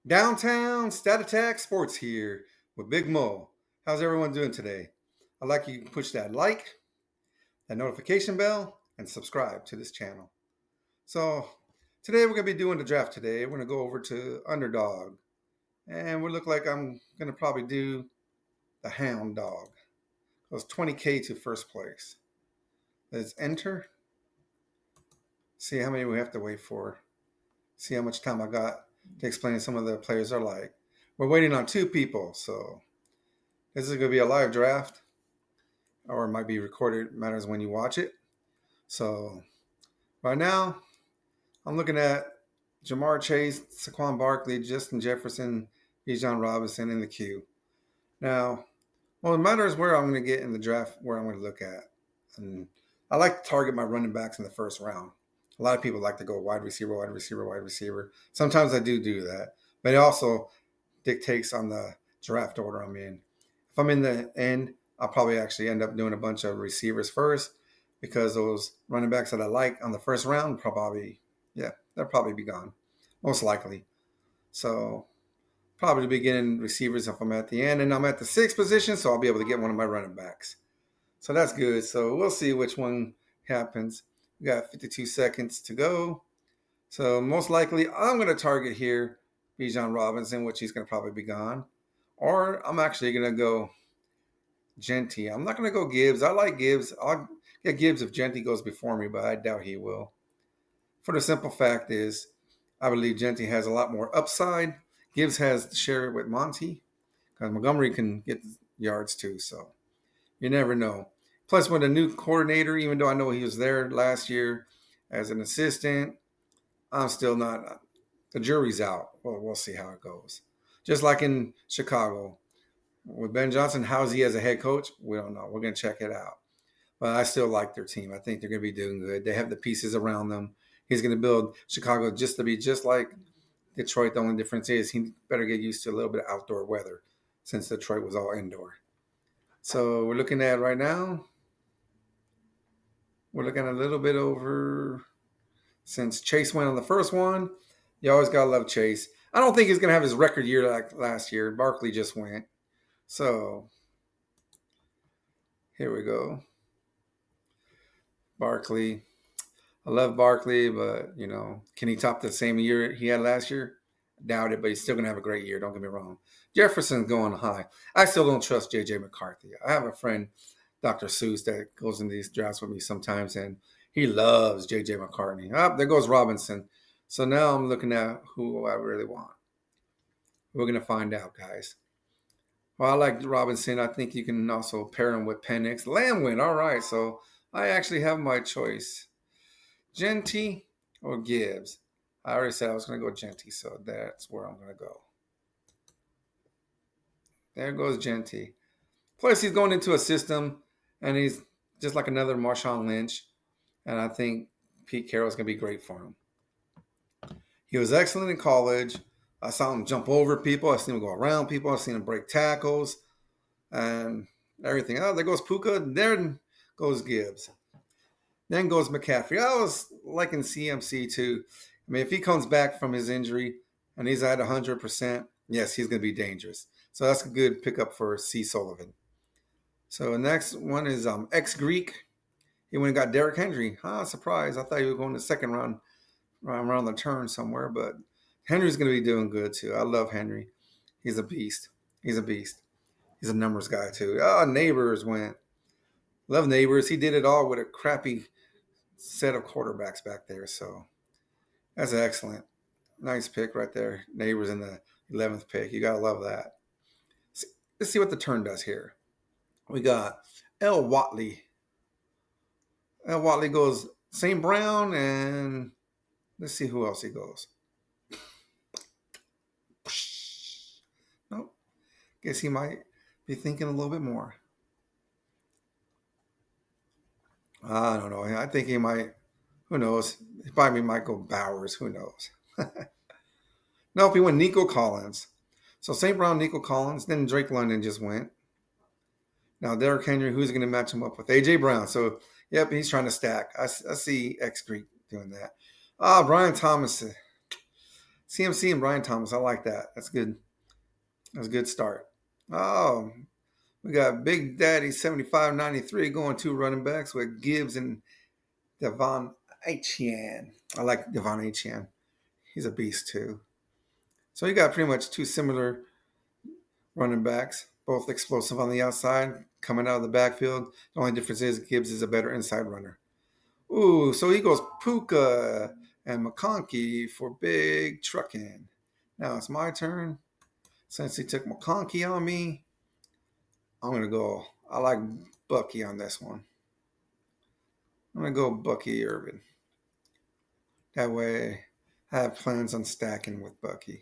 Downtown Stat Attack Sports here with Big Mo. How's everyone doing today? I'd like you to push that like, that notification bell, and subscribe to this channel. So today we're going to be doing the draft today. We're going to go over to Underdog. And we look like I'm going to probably do the Hound Dog. It was 20K to first place. Let's enter. See how many we have to wait for. See how much time I got to explain some of the players are like. We're waiting on two people, so this is going to be a live draft, or it might be recorded. It matters when you watch it. So right now, I'm looking at Jamar Chase, Saquon Barkley, Justin Jefferson, Bijan Robinson in the queue. Now, well, it matters where I'm going to get in the draft, where I'm going to look at. And I like to target my running backs in the first round. A lot of people like to go wide receiver, wide receiver, wide receiver. Sometimes I do that, but it also dictates on the draft order I'm in. If I'm in the end, I'll probably actually end up doing a bunch of receivers first because those running backs that I like on the first round they'll probably be gone, most likely. So probably be getting receivers if I'm at the end, and I'm at the sixth position, so I'll be able to get one of my running backs. So that's good. So we'll see which one happens. We got 52 seconds to go. So most likely I'm going to target here Bijan Robinson, which he's going to probably be gone. Or I'm actually going to go Genty. I'm not going to go Gibbs. I like Gibbs. I'll get Gibbs if Genty goes before me, but I doubt he will. For the simple fact is, I believe Genty has a lot more upside. Gibbs has to share it with Monty because Montgomery can get yards too. So you never know. Plus, with a new coordinator, even though I know he was there last year as an assistant, I'm still not. The jury's out. Well, we'll see how it goes. Just like in Chicago, with Ben Johnson, how's he as a head coach? We don't know. We're going to check it out. But I still like their team. I think they're going to be doing good. They have the pieces around them. He's going to build Chicago just to be just like Detroit. The only difference is he better get used to a little bit of outdoor weather since Detroit was all indoor. So we're looking at right now, we're looking at a little bit over, since Chase went on the first one, you always got to love Chase. I don't think he's going to have his record year like last year. Barkley just went. So here we go. Barkley. I love Barkley, but, can he top the same year he had last year? Doubt it, but he's still going to have a great year. Don't get me wrong. Jefferson's going high. I still don't trust J.J. McCarthy. I have a friend, Dr. Seuss, that goes in these drafts with me sometimes, and he loves J.J. McCarthy. There goes Robinson. So now I'm looking at who I really want. We're going to find out, guys. Well, I like Robinson. I think you can also pair him with Penix. Lamb win. All right, so I actually have my choice. Genty or Gibbs? I already said I was going to go Genty, so that's where I'm going to go. There goes Genty. Plus, he's going into a system, and he's just like another Marshawn Lynch, and I think Pete Carroll's going to be great for him. He was excellent in college. I saw him jump over people. I seen him go around people. I seen him break tackles and everything. Oh, there goes Puka. There goes Gibbs. Then goes McCaffrey. I was liking CMC too. I mean, if he comes back from his injury and he's at 100%, yes, he's going to be dangerous. So that's a good pickup for C. Sullivan. So the next one is ex-Greek. He went and got Derrick Henry. Surprise. I thought he was going the second round around the turn somewhere, but Henry's going to be doing good too. I love Henry. He's a beast. He's a numbers guy too. Neighbors went. Love Neighbors. He did it all with a crappy set of quarterbacks back there. So that's excellent. Nice pick right there. Neighbors in the 11th pick. You got to love that. Let's see what the turn does here. We got L. Watley. L. Watley goes St. Brown, and let's see who else he goes. Nope. Guess he might be thinking a little bit more. I don't know. I think he might. Who knows? He probably might go Bowers. Who knows? Nope, he went Nico Collins. So St. Brown, Nico Collins. Then Drake London just went. Now Derrick Henry, who's going to match him up with? A.J. Brown. So, yep, he's trying to stack. I see X Greek doing that. Brian Thomas. CMC and Brian Thomas. I like that. That's good. That's a good start. Oh, we got Big Daddy 7593 going two running backs with Gibbs and Devon Achane. I like Devon Achane. He's a beast too. So you got pretty much two similar running backs, both explosive on the outside, coming out of the backfield. The only difference is Gibbs is a better inside runner. Ooh, so he goes Puka and McConkey for big trucking. Now it's my turn. Since he took McConkey on me, I'm going to go. I like Bucky on this one. I'm going to go Bucky Irvin. That way, I have plans on stacking with Bucky.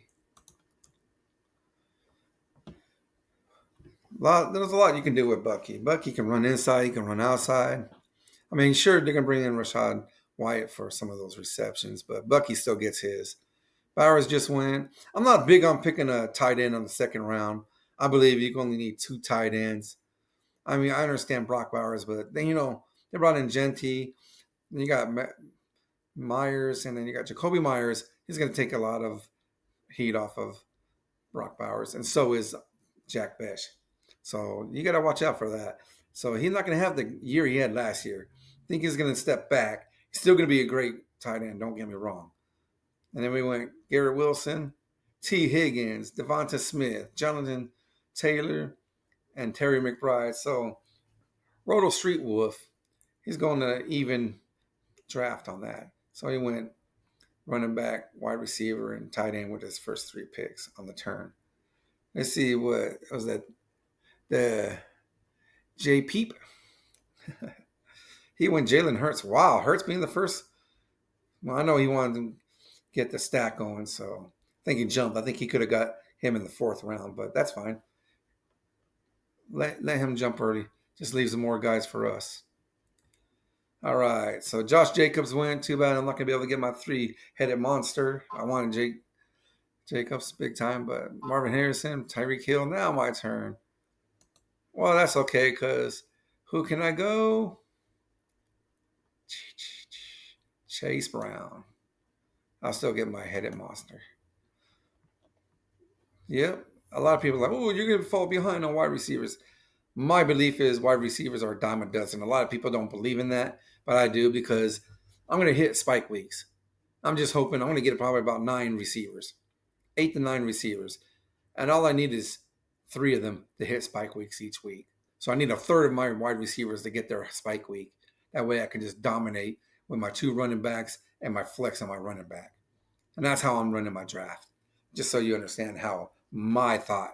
There's a lot you can do with Bucky. Bucky can run inside, he can run outside. I mean, sure, they're going to bring in Rashad Wyatt for some of those receptions, but Bucky still gets his. Bowers just went. I'm not big on picking a tight end on the second round. I believe you only need two tight ends. I mean, I understand Brock Bowers, but then, they brought in Genty. Then you got Myers, and then you got Jacoby Myers. He's going to take a lot of heat off of Brock Bowers, and so is Jack Besh. So you got to watch out for that. So he's not going to have the year he had last year. I think he's going to step back. He's still going to be a great tight end, don't get me wrong. And then we went Garrett Wilson, T. Higgins, Devonta Smith, Jonathan Taylor, and Terry McBride. So Roto Street Wolf, he's going to even draft on that. So he went running back, wide receiver, and tight end with his first three picks on the turn. Let's see what was that. The J Peep. He went Jalen Hurts. Wow, Hurts being the first. Well, I know he wanted to get the stack going, so I think he jumped. I think he could have got him in the fourth round, but that's fine. Let him jump early. Just leaves more guys for us. All right, so Josh Jacobs went. Too bad I'm not going to be able to get my three-headed monster. I wanted Jacobs big time, but Marvin Harrison, Tyreek Hill, now my turn. Well, that's okay, because who can I go? Chase Brown. I'll still get my headed monster. Yep. A lot of people are like, oh, you're going to fall behind on wide receivers. My belief is wide receivers are a dime a dozen. A lot of people don't believe in that, but I do because I'm going to hit spike weeks. I'm just hoping I'm going to get probably about 9 receivers, 8 to 9 receivers. And all I need is 3 of them to hit spike weeks each week. So I need a third of my wide receivers to get their spike week. That way I can just dominate with my 2 running backs and my flex on my running back. And that's how I'm running my draft, just so you understand how my thought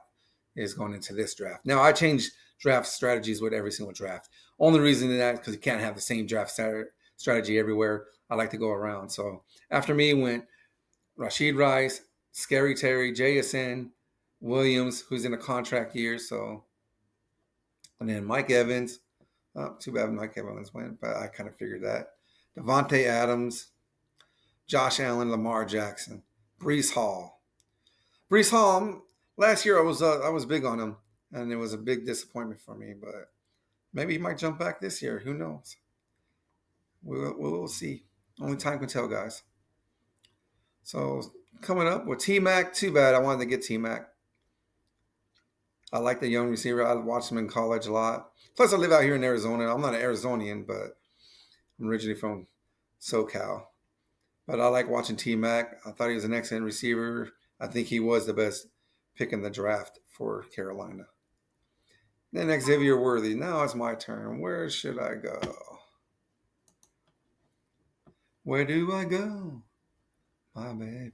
is going into this draft. Now, I change draft strategies with every single draft. Only reason that is because you can't have the same draft strategy everywhere. I like to go around. So after me went Rashid Rice, Scary Terry, JSN, Williams, who's in a contract year. So, and then Mike Evans. Oh, too bad Mike Evans went, but I kind of figured that. Devontae Adams, Josh Allen, Lamar Jackson, Breece Hall. Breece Hall, last year I was big on him, and it was a big disappointment for me, but maybe he might jump back this year. Who knows? We'll see. Only time can tell, guys. So coming up with T-Mac, too bad I wanted to get T-Mac. I like the young receiver. I watched him in college a lot. Plus, I live out here in Arizona. I'm not an Arizonian, but I'm originally from SoCal. But I like watching T-Mac. I thought he was an excellent receiver. I think he was the best pick in the draft for Carolina. Then Xavier Worthy. Now it's my turn. Where should I go? Where do I go? My baby.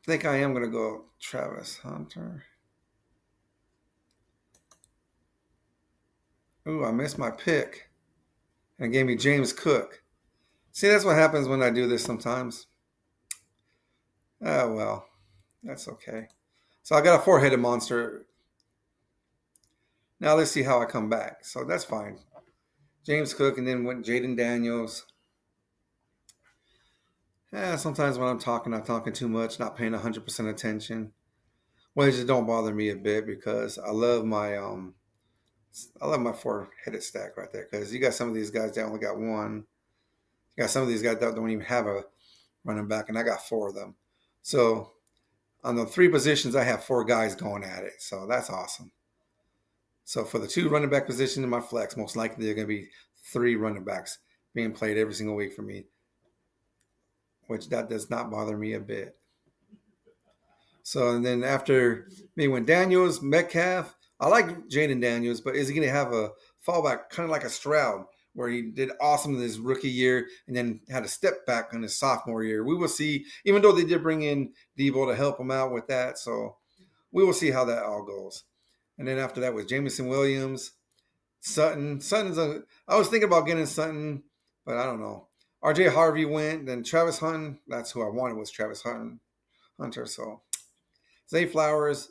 I think I am going to go Travis Hunter. Ooh, I missed my pick. And it gave me James Cook. See, that's what happens when I do this sometimes. Oh, well. That's okay. So I got a 4-headed monster. Now let's see how I come back. So that's fine. James Cook, and then went Jaden Daniels. Sometimes when I'm talking too much, not paying 100% attention. Well, it just don't bother me a bit because I love my 4-headed stack right there. Because you got some of these guys that only got 1. You got some of these guys that don't even have a running back, and I got four of them. So on the three positions, I have four guys going at it. So that's awesome. So for the two running back positions in my flex, most likely they're going to be three running backs being played every single week for me, which that does not bother me a bit. So and then after me went Daniels, Metcalf. I like Jaden Daniels, but is he going to have a fallback, kind of like a Stroud, where he did awesome in his rookie year and then had a step back in his sophomore year? We will see. Even though they did bring in Debo to help him out with that, so we will see how that all goes. And then after that was Jameson Williams, Sutton. Sutton's a. I was thinking about getting Sutton, but I don't know. R.J. Harvey went. Then Travis Hunter. That's who I wanted was Travis Hunter. So Zay Flowers,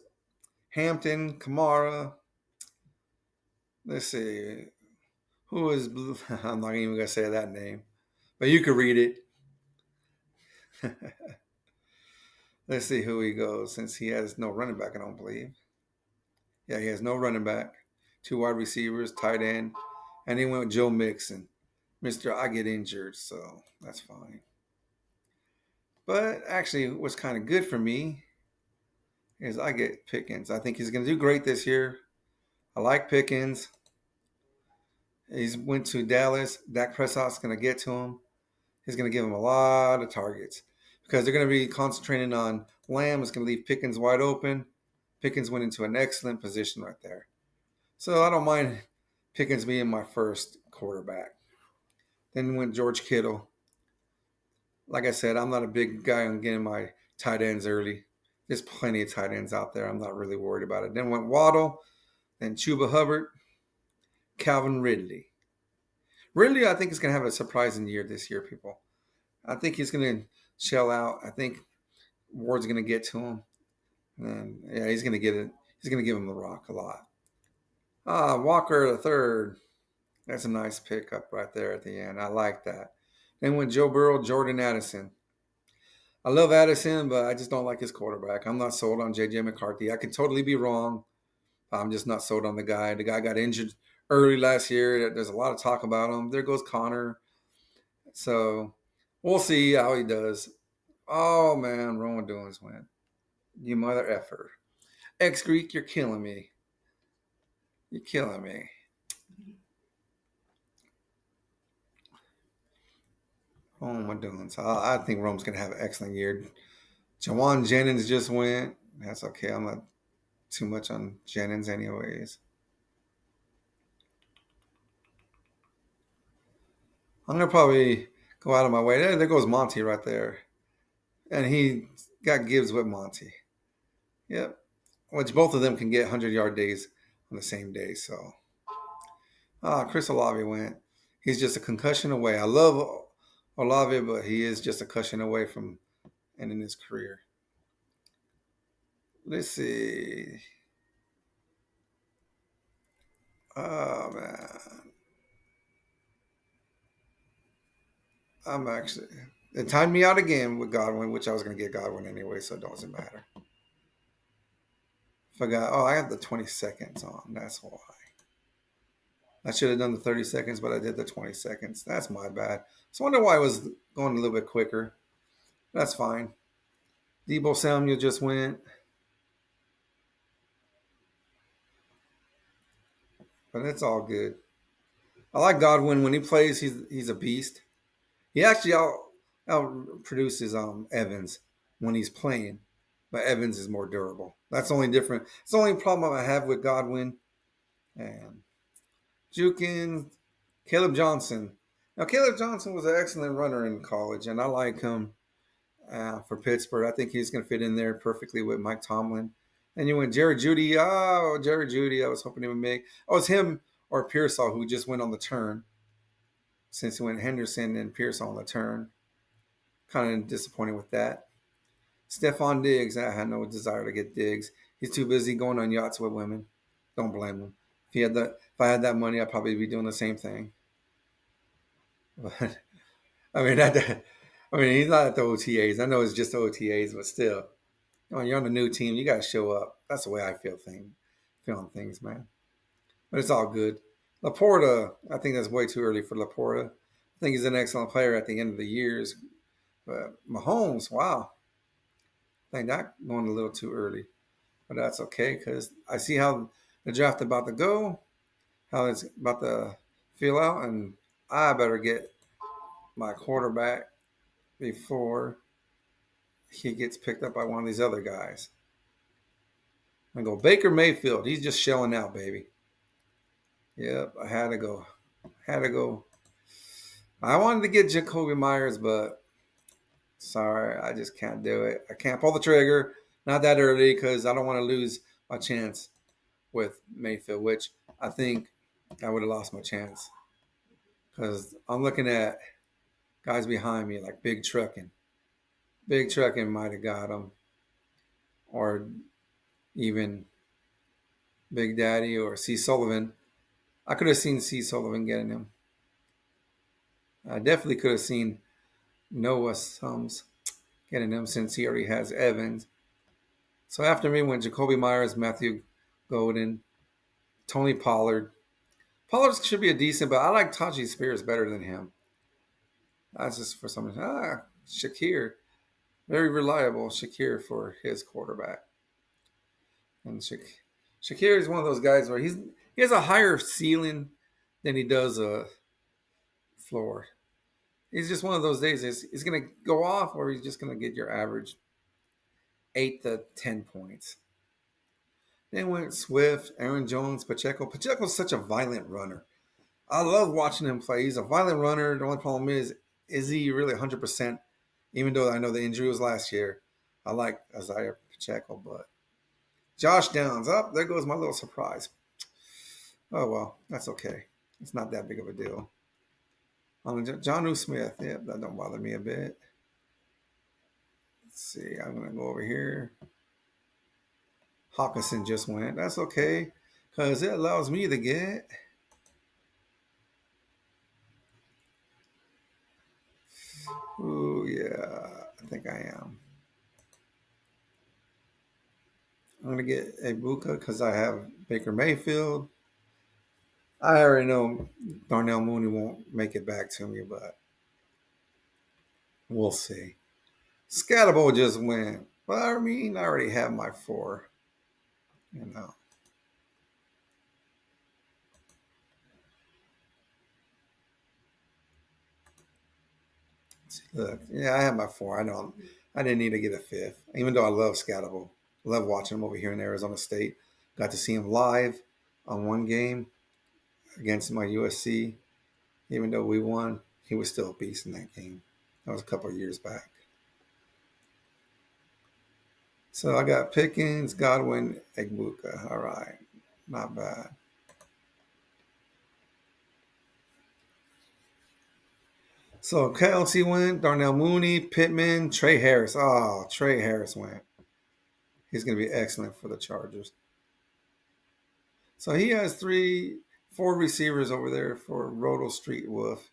Hampton, Kamara. Let's see. Who is blue? I'm not even gonna say that name, but you could read it. Let's see who he goes since he has no running back. I don't believe. Yeah, he has no running back. Two wide receivers, tight end, and he went with Joe Mixon. Mister, I get injured, so that's fine. But actually, what's kind of good for me is I get Pickens. I think he's going to do great this year. I like Pickens. He's went to Dallas. Dak Prescott's going to get to him. He's going to give him a lot of targets because they're going to be concentrating on Lamb. Is going to leave Pickens wide open. Pickens went into an excellent position right there. So I don't mind Pickens being my first quarterback. Then went George Kittle. Like I said, I'm not a big guy on getting my tight ends early. There's plenty of tight ends out there. I'm not really worried about it. Then went Waddle, then Chuba Hubbard, Calvin Ridley. Ridley, I think, is going to have a surprising year this year, people. I think he's going to shell out. I think Ward's going to get to him. And yeah, he's going to get it. He's going to give him the rock a lot. Walker the third. That's a nice pickup right there at the end. I like that. Then went Joe Burrow, Jordan Addison. I love Addison, but I just don't like his quarterback. I'm not sold on J.J. McCarthy. I could totally be wrong. I'm just not sold on the guy. The guy got injured early last year. There's a lot of talk about him. There goes Connor. So we'll see how he does. Oh, man, Roman Doings went. You mother effer. X Greek, you're killing me. You're killing me. Oh, my doings. I think Rome's going to have an excellent year. Jawan Jennings just went. That's okay. I'm not too much on Jennings anyways. I'm going to probably go out of my way. There goes Monty right there. And he got Gibbs with Monty. Yep. Which both of them can get 100-yard days on the same day. So, Chris Olave went. He's just a concussion away. I love Olave, but he is just a concussion away from ending his career. Let's see. Oh, man. I'm actually. It timed me out again with Godwin, which I was going to get Godwin anyway, so it doesn't matter. Forgot. Oh, I have the 20 seconds on. That's why. I should have done the 30 seconds, but I did the 20 seconds. That's my bad. So I wonder why I was going a little bit quicker. That's fine. Debo Samuel just went. But it's all good. I like Godwin. When he plays, he's a beast. He actually out produces Evans when he's playing. But Evans is more durable. That's the only different. It's the only problem I have with Godwin. And Jukins, Caleb Johnson. Now, Caleb Johnson was an excellent runner in college, and I like him for Pittsburgh. I think he's going to fit in there perfectly with Mike Tomlin. And you went Jerry Judy. Oh, Jerry Judy. I was hoping he would make. Oh, it was him or Pearsall who just went on the turn. Since he went Henderson and Pearsall on the turn. Kind of disappointed with that. Stephon Diggs. I had no desire to get Diggs. He's too busy going on yachts with women. Don't blame him. If I had that money, I'd probably be doing the same thing. But I mean, he's not at the OTAs. I know it's just the OTAs, but still, when you're on a new team, you got to show up. That's the way I feeling things, man. But it's all good. Laporta, I think that's way too early for Laporta. think he's an excellent player at the end of the years. But Mahomes, wow, I think that going a little too early. But that's okay because I see how the draft about to go, how it's about to feel out, and I better get my quarterback before he gets picked up by one of these other guys. I go Baker Mayfield. He's just shelling out, baby. Yep, I had to go. Had to go. I wanted to get Jacoby Myers, but sorry, I just can't do it. I can't pull the trigger. Not that early because I don't want to lose my chance with Mayfield, which I think I would have lost my chance because I'm looking at guys behind me like Big Trucking. Big Trucking might have got him, or even Big Daddy or C. Sullivan. I could have seen C. Sullivan getting him. I definitely could have seen Noah Sums getting him since he already has Evans. So after me went Jacoby Myers, Matthew Golden, Tony Pollard. Pollard should be a decent, but I like Taji Spears better than him. That's just for some reason. Shakir. Very reliable Shakir for his quarterback. And Shakir is one of those guys where he has a higher ceiling than he does a floor. He's just one of those days. He's going to go off, or he's just going to get your average 8 to 10 points. Then went Swift, Aaron Jones, Pacheco. Pacheco's such a violent runner. I love watching him play. He's a violent runner. The only problem is he really 100%? Even though I know the injury was last year, I like Isaiah Pacheco, but Josh Downs, up there goes my little surprise. Oh well, that's okay. It's not that big of a deal. John Smith, yeah, that don't bother me a bit. Let's see, I'm gonna go over here. Hawkinson just went. That's okay, because it allows me to get. Ooh yeah, I think I am. I'm gonna get Ibuka because I have Baker Mayfield. I already know Darnell Mooney won't make it back to me, but we'll see. Scatterbo just went. But I mean, I already have my four. You know. Look, yeah, I have my four. I don't. I didn't need to get a fifth, even though I love Scatterbo. Love watching him over here in Arizona State. Got to see him live on one game against my USC. Even though we won, he was still a beast in that game. That was a couple of years back. So I got Pickens, Godwin, Egbuka. All right, not bad. So Kelsey went, Darnell Mooney, Pittman, Trey Harris. Oh, Trey Harris went. He's going to be excellent for the Chargers. So he has four receivers over there for Roto Street Wolf,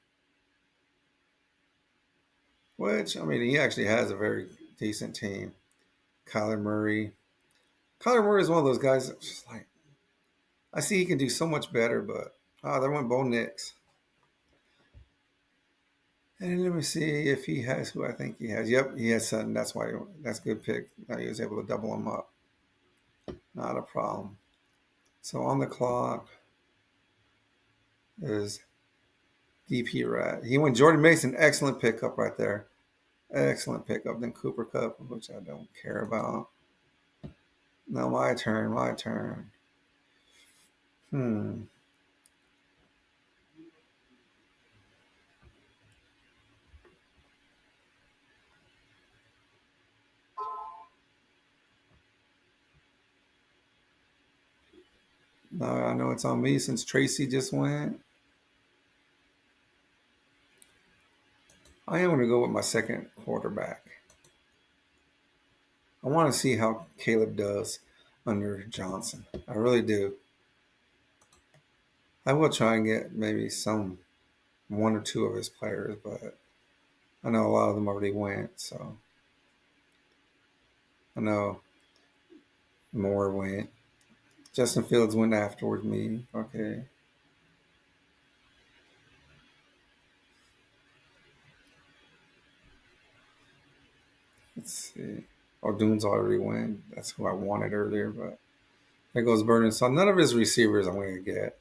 which, I mean, he actually has a very decent team. Kyler Murray. Kyler Murray is one of those guys that's just like, I see he can do so much better, but, there went Bo Nix. And let me see if he has who I think he has. Yep, he has Sutton. That's a good pick. Now he was able to double him up. Not a problem. So on the clock is DP Rat. He went Jordan Mason. Excellent pickup right there. Excellent pickup. Then Cooper Cup, which I don't care about. Now my turn. My turn. Hmm. Now I know it's on me since Tracy just went. I am going to go with my second quarterback. I want to see how Caleb does under Johnson. I really do. I will try and get maybe one or two of his players, but I know a lot of them already went. So I know Moore went. Justin Fields went afterward me. Okay. Let's see. Oh, Dune's already went. That's who I wanted earlier, but there goes Vernon. So none of his receivers I'm going to get,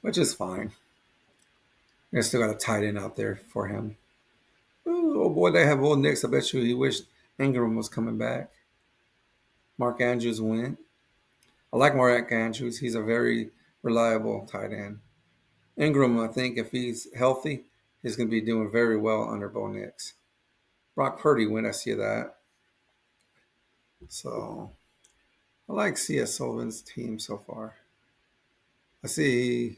which is fine. I still got a tight end out there for him. Ooh, oh boy, they have old Knicks. I bet you he wished Ingram was coming back. Mark Andrews went. I like Mark Andrews. He's a very reliable tight end. Ingram, I think, if he's healthy, he's going to be doing very well under Bo Nix. Brock Purdy went. I see that. So I like C.S. Sullivan's team so far. I see,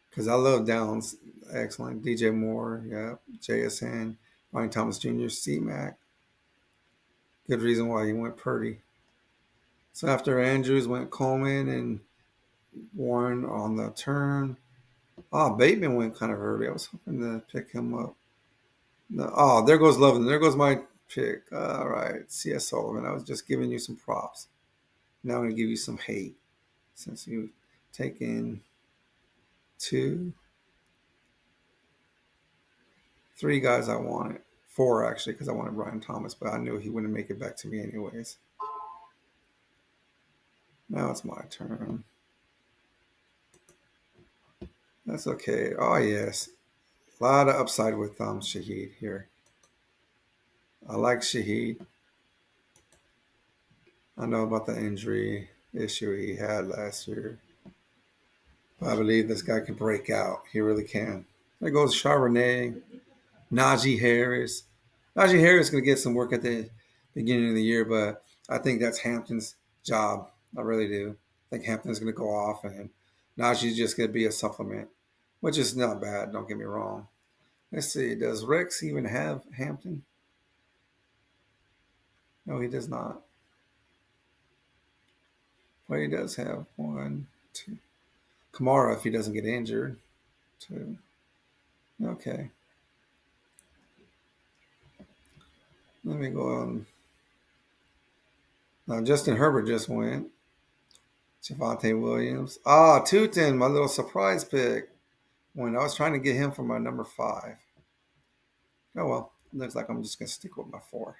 because I love Downs. Excellent. DJ Moore, yeah. JSN, Ryan Thomas Jr., C Mac. Good reason why he went Purdy. So after Andrews went Coleman and Warren on the turn. Oh, Bateman went kind of early. I was hoping to pick him up. No, oh, there goes Lovin. There goes my pick. All right, C.S. Sullivan. I was just giving you some props. Now I'm going to give you some hate since you've taken two, three guys I wanted. Four, actually, because I wanted Brian Thomas, but I knew he wouldn't make it back to me anyways. Now it's my turn. That's okay. Oh, yes. A lot of upside with Shaheed here. I like Shaheed. I know about the injury issue he had last year. But I believe this guy can break out. He really can. There goes Charbonnet, Najee Harris. Najee Harris is going to get some work at the beginning of the year, but I think that's Hampton's job. I really do. I think Hampton's going to go off, and Najee's just going to be a supplement, which is not bad. Don't get me wrong. Let's see. Does Rex even have Hampton? No, he does not. Well, he does have one, two. Kamara, if he doesn't get injured. Two. Okay. Let me go on. Justin Herbert just went. Javante Williams. Ah, Tootin, my little surprise pick. When I was trying to get him for my number 5. Oh well, looks like I'm just gonna stick with my 4.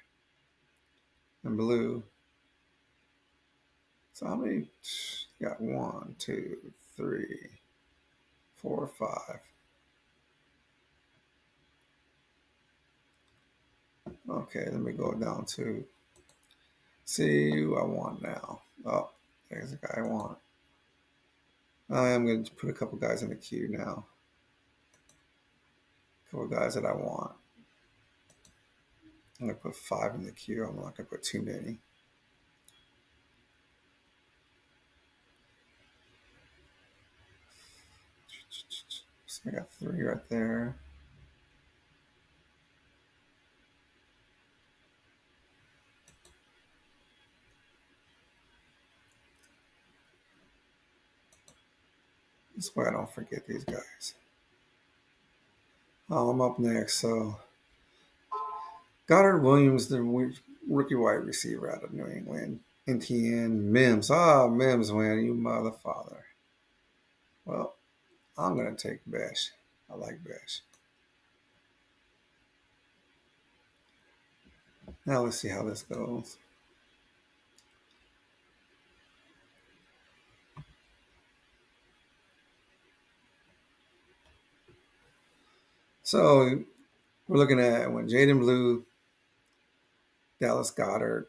And blue. So how many? Got 1, 2, 3, 4, 5. Okay, let me go down to see who I want now. Oh, there's the guy I want. I am going to put a couple guys in the queue now. A couple guys that I want. I'm going to put 5 in the queue. I'm not going to put too many. So I got 3 right there. This way I don't forget these guys. Oh, I'm up next. So Goddard Williams, the rookie wide receiver out of New England. NTN Mims. Ah, Mims win. You mother father. Well, I'm going to take Besh. I like Besh. Now let's see how this goes. So we're looking at when Jaden Blue, Dallas Goddard,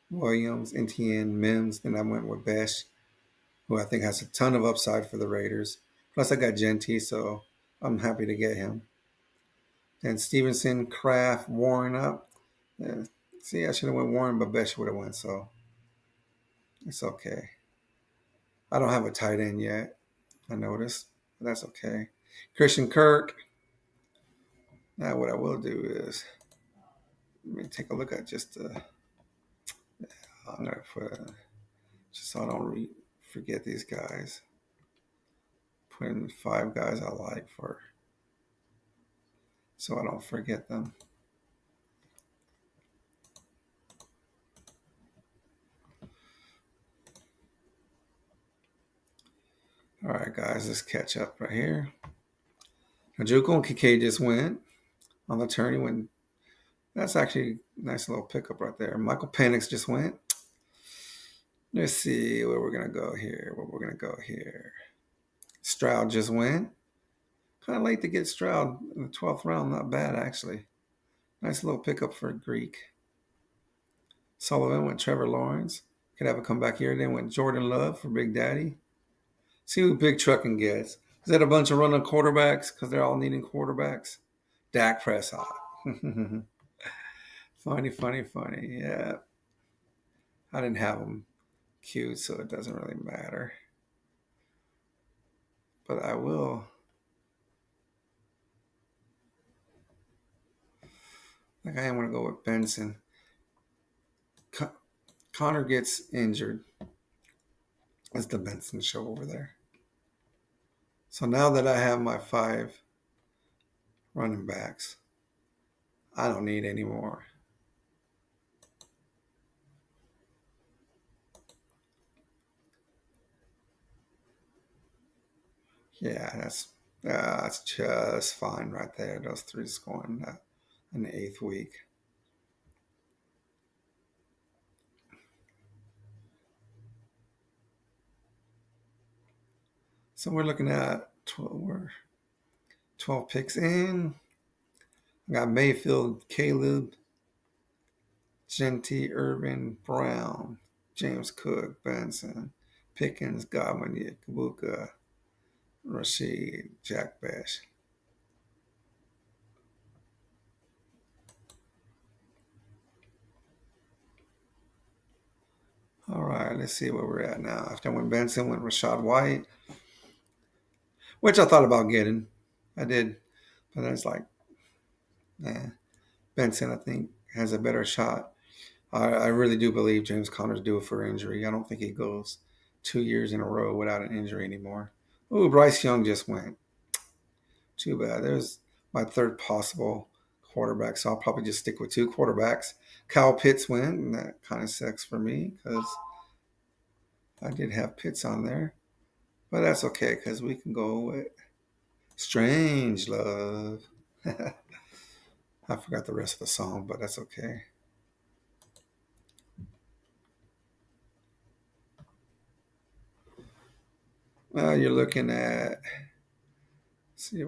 Williams, NTN, Mims. Then I went with Besh, who I think has a ton of upside for the Raiders. Plus, I got Genty, so I'm happy to get him. Then Stevenson, Kraft, Warren up. Yeah, see, I should have went Warren, but Besh would have went, so it's okay. I don't have a tight end yet, I noticed, but that's okay. Christian Kirk. Now, what I will do is let me take a look at just I'm gonna put just so I don't forget these guys. Put in 5 guys I like for so I don't forget them. All right, guys, let's catch up right here. Najuko and Kike just went on the turn. He went That's actually a nice little pickup right there. Michael Penix just went. Let's see where we're gonna go here. Stroud just went. Kind of late to get Stroud in the 12th round. Not bad actually. Nice little pickup for Greek. Sullivan went Trevor Lawrence. Could have a comeback here. Then went Jordan Love for Big Daddy. See who Big Trucking gets. Is that a bunch of running quarterbacks? Because they're all needing quarterbacks. Dak Prescott. Funny. Yeah. I didn't have him queued, so it doesn't really matter. But I will. Like I am going to go with Benson. Connor gets injured. It's the Benson show over there. So now that I have my 5 running backs, I don't need any more. Yeah, that's just fine right there. Those 3 scoring in the 8th week. So we're looking at 12 picks in. I got Mayfield, Caleb, Genty, Irvin, Brown, James Cook, Benson, Pickens, Godwin, Kabuka, Rashid, Jack Bash. All right, let's see where we're at now. After I went Benson, went Rashad White, which I thought about getting. I did, but I was like, Benson, I think, has a better shot. I really do believe James Conner's due for injury. I don't think he goes 2 years in a row without an injury anymore. Oh, Bryce Young just went. Too bad. There's my 3rd possible quarterback, so I'll probably just stick with 2 quarterbacks. Kyle Pitts went, and that kind of sucks for me because I did have Pitts on there. But that's okay because we can go with Strange Love. I forgot the rest of the song, but that's okay. You're looking at, see,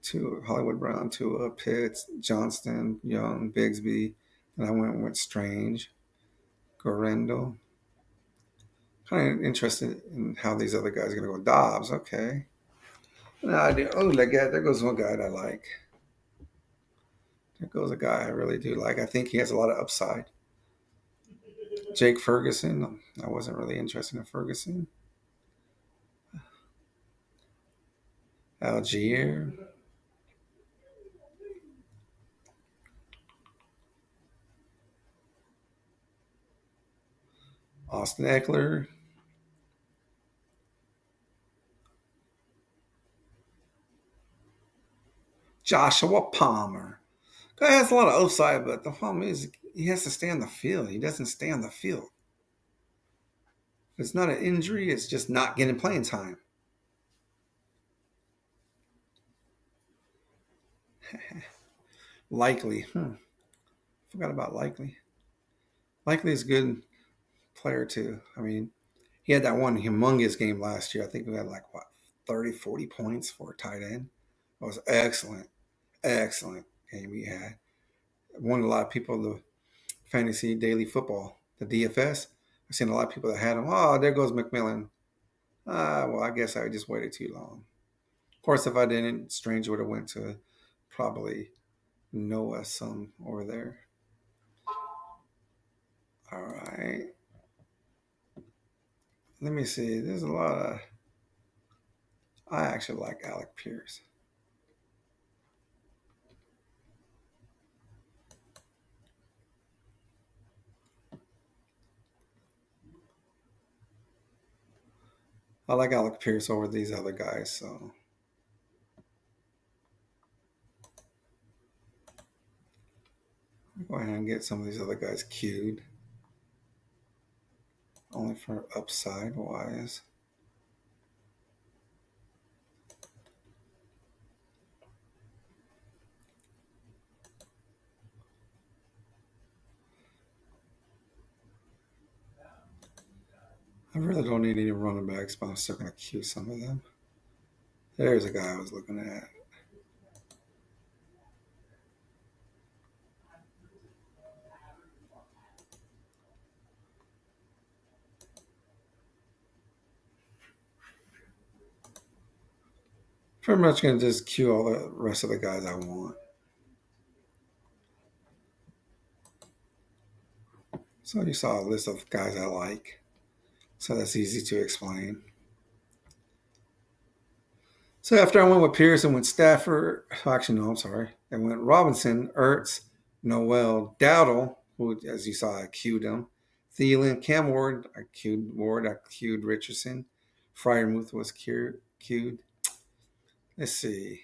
2 Hollywood Brown, 2 Pitts, Johnston, Young, Bigsby. And I went with Strange, Gorendo. Kind of interested in how these other guys are going to go. Dobbs, okay. No idea. Oh, there goes one guy that I like. There goes a guy I really do like. I think he has a lot of upside. Jake Ferguson. I wasn't really interested in Ferguson. Algier. Austin Eckler. Joshua Palmer. Guy has a lot of upside, but the problem is he has to stay on the field. He doesn't stay on the field. It's not an injury, it's just not getting playing time. Likely. Forgot about Likely. Likely is a good player, too. I mean, he had that one humongous game last year. I think we had like, 30, 40 points for a tight end. It was excellent game he had. Won a lot of people the fantasy daily football, the DFS. I've seen a lot of people that had him. Oh, there goes McMillan. Well, I guess I just waited too long. Of course, if I didn't, Strange would have went to probably Noah some over there. All right. Let me see. There's a lot of. I actually like Alec Pierce. I like Alec Pierce over these other guys. So go ahead and get some of these other guys queued. Only for upside wise. I really don't need any running backs, but I'm still going to cue some of them. There's a guy I was looking at. Pretty much going to just cue all the rest of the guys I want. So you saw a list of guys I like. So that's easy to explain. So after I went with Pearson, went Stafford. Actually, no, I'm sorry. I went Robinson, Ertz, Noel, Dowdle, who, as you saw, I queued him. Thielen, Cam Ward, I queued Richardson. Fryermuth was queued. Let's see.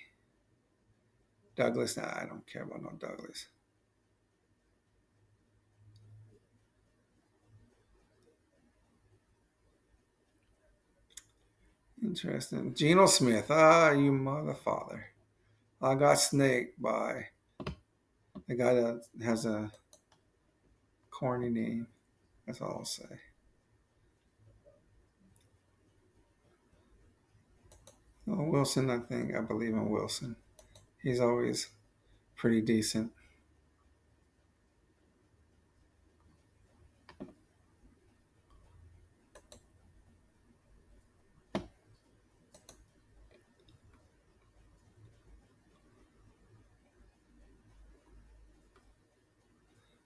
Douglas, nah, I don't care about no Douglas. Interesting. Geno Smith, you mother father. I got snaked by a guy that has a corny name. That's all I'll say. Oh, Wilson, I believe in Wilson. He's always pretty decent.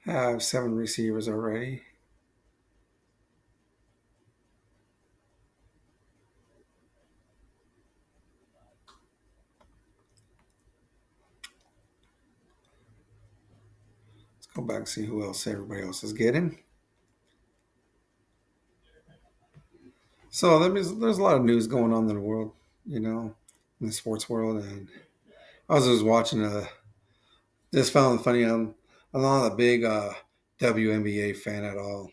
I have 7 receivers already. Let's go back and see who else everybody else is getting. So there's a lot of news going on in the world, in the sports world, and I was just watching just found it funny. I'm not a big WNBA fan at all,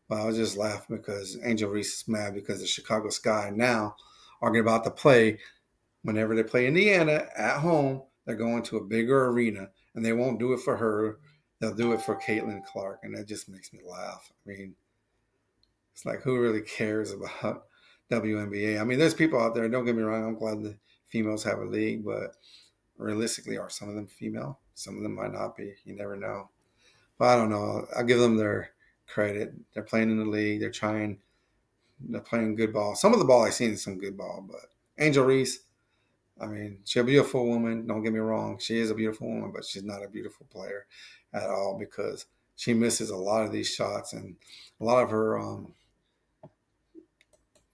but I was just laughing because Angel Reese is mad because the Chicago Sky now are about to play whenever they play Indiana at home. They're going to a bigger arena, and they won't do it for her. They'll do it for Caitlin Clark, and that just makes me laugh. I mean, it's like, who really cares about WNBA? I mean, there's people out there. Don't get me wrong. I'm glad the females have a league, but realistically, are some of them female? Some of them might not be. You never know. But I don't know. I'll give them their credit. They're playing in the league. They're trying. They're playing good ball. Some of the ball I've seen is some good ball, but Angel Reese, I mean, she's a beautiful woman. Don't get me wrong. She is a beautiful woman, but she's not a beautiful player at all because she misses a lot of these shots, and a lot of her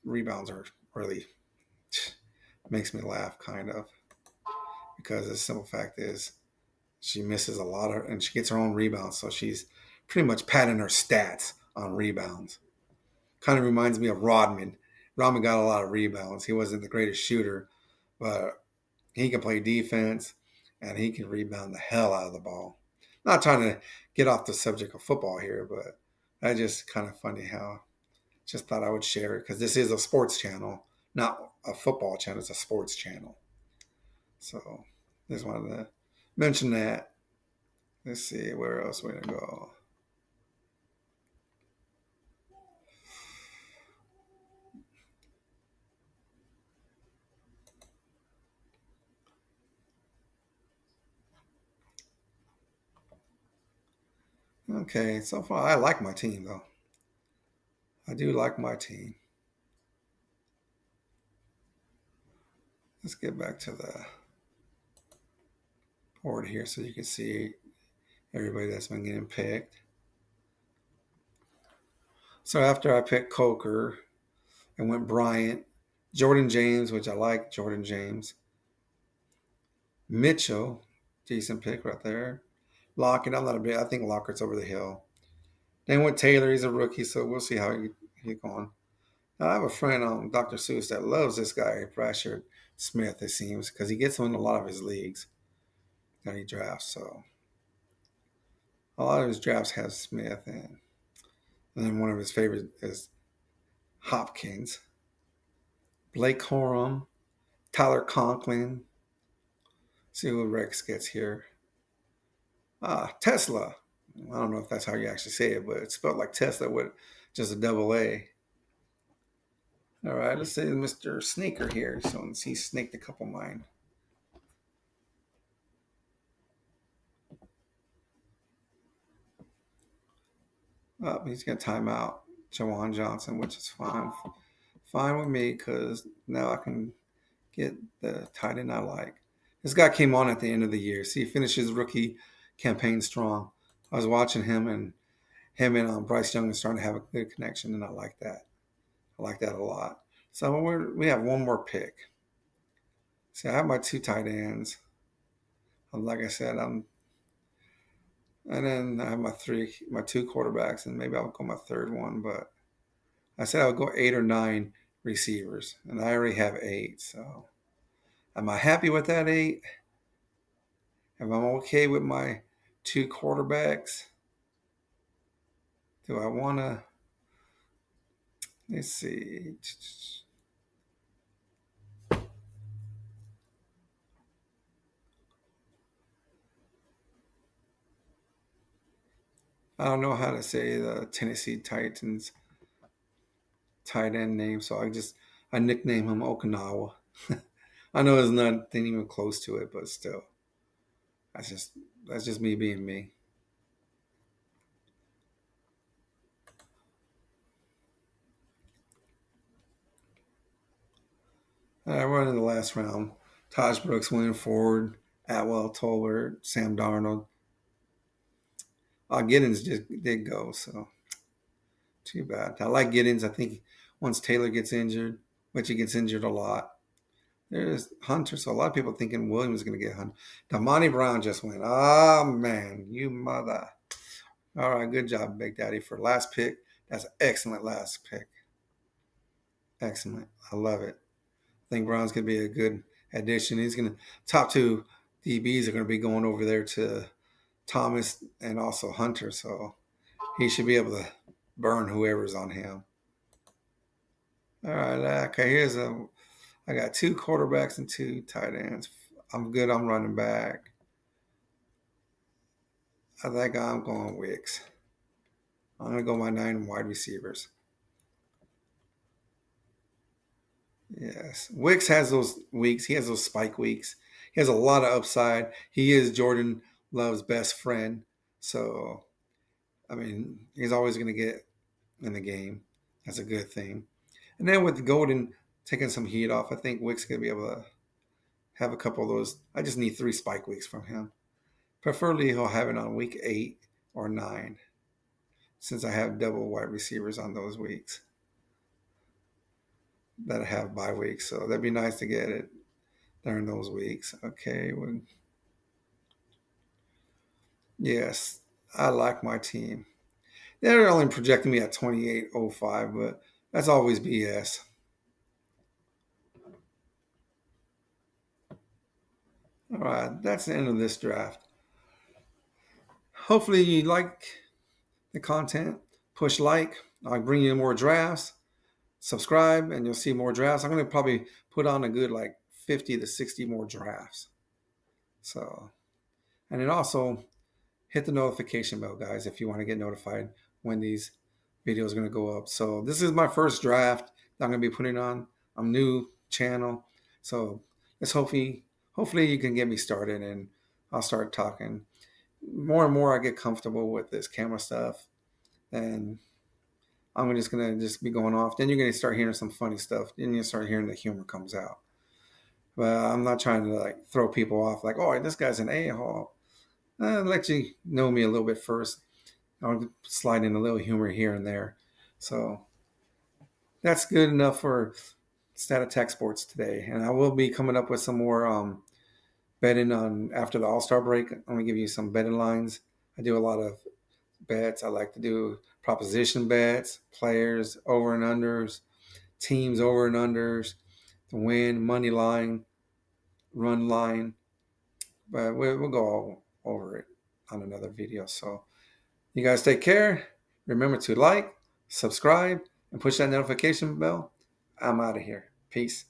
rebounds are really makes me laugh, kind of, because the simple fact is she misses a lot of, and she gets her own rebounds, so she's pretty much padding her stats on rebounds. Kind of reminds me of Rodman. Rodman got a lot of rebounds. He wasn't the greatest shooter, but he can play defense and he can rebound the hell out of the ball. Not trying to get off the subject of football here, but I just kind of funny how just thought I would share it because this is a sports channel, not a football channel. It's a sports channel. So just wanted to mention that. Let's see where else we're gonna go. Okay, so far I like my team though. I do like my team. Let's get back to the board here so you can see everybody that's been getting picked. So after I picked Coker and went Bryant, Jordan James, which I like Jordan James, Mitchell, decent pick right there. Lockett, I'm not a bit. I think Lockett's over the hill. Then with Taylor, he's a rookie, so we'll see how he's going. Now, I have a friend, Dr. Seuss, that loves this guy, Brasher Smith, it seems, because he gets him in a lot of his leagues that he drafts. So a lot of his drafts has Smith, and then one of his favorites is Hopkins, Blake Corum, Tyler Conklin. See who Rex gets here. Tesla. I don't know if that's how you actually say it, but it's spelled like Tesla with just a double A. All right, let's say Mr. Sneaker here. So he snaked a couple of mine. Oh, he's got timeout. Jawan Johnson, which is fine with me because now I can get the tight end I like. This guy came on at the end of the year. See, he finished his rookie campaign strong. I was watching him and Bryce Young are starting to have a good connection, and I like that. I like that a lot. So we have one more pick. See, I have my two tight ends. Like I said, and then I have my two quarterbacks, and maybe I'll go my third one. But I said I would go 8 or 9 receivers, and I already have 8. So am I happy with that 8? Am I okay with my two quarterbacks? Do I want to? Let's see. I don't know how to say the Tennessee Titans tight end name, so I nickname him Okinawa. I know there's nothing even close to it, but still, that's just that's just me being me. All right, we're in the last round. Taj Brooks, William Ford, Atwell, Tolbert, Sam Darnold. Giddens just did go, so too bad. I like Giddens. I think once Taylor gets injured, which he gets injured a lot, there's Hunter. So a lot of people thinking Williams is going to get Hunter. Damani Brown just went. Oh, man, you mother. All right, good job, Big Daddy, for last pick. That's an excellent last pick. Excellent. I love it. I think Brown's going to be a good addition. He's going to, top two DBs are going to be going over there to Thomas and also Hunter. So he should be able to burn whoever's on him. All right, okay, I got two quarterbacks and two tight ends. I'm good on running back. I think I'm going Wicks. I'm going to go my 9 wide receivers. Yes. Wicks has those weeks. He has those spike weeks. He has a lot of upside. He is Jordan Love's best friend. So, I mean, he's always going to get in the game. That's a good thing. And then with Golden taking some heat off, I think Wicks going to be able to have a couple of those. I just need 3 spike weeks from him. Preferably, he'll have it on week 8 or 9 since I have double wide receivers on those weeks that I have bye weeks. So that'd be nice to get it during those weeks. Okay. Well, yes, I like my team. They're only projecting me at 28.05, but that's always BS. All right, that's the end of this draft. Hopefully, you like the content. Push like. I'll bring you more drafts. Subscribe, and you'll see more drafts. I'm going to probably put on a good like 50 to 60 more drafts. So, and then also hit the notification bell, guys, if you want to get notified when these videos are going to go up. So this is my first draft that I'm going to be putting on. I'm new channel, so let's hopefully you can get me started, and I'll start talking more and more. I get comfortable with this camera stuff, and I'm just gonna be going off. Then you're gonna start hearing some funny stuff. Then you start hearing the humor comes out. But I'm not trying to like throw people off like, oh, this guy's an a-hole. Let you know me a little bit first. I'll slide in a little humor here and there. So that's good enough for Stat Attack Sports today. And I will be coming up with some more betting on after the All-Star break. I'm going to give you some betting lines. I do a lot of bets. I like to do proposition bets, players, over and unders, teams over and unders, to win, money line, run line. But we'll go all over it on another video. So you guys take care. Remember to like, subscribe, and push that notification bell. I'm out of here. Peace.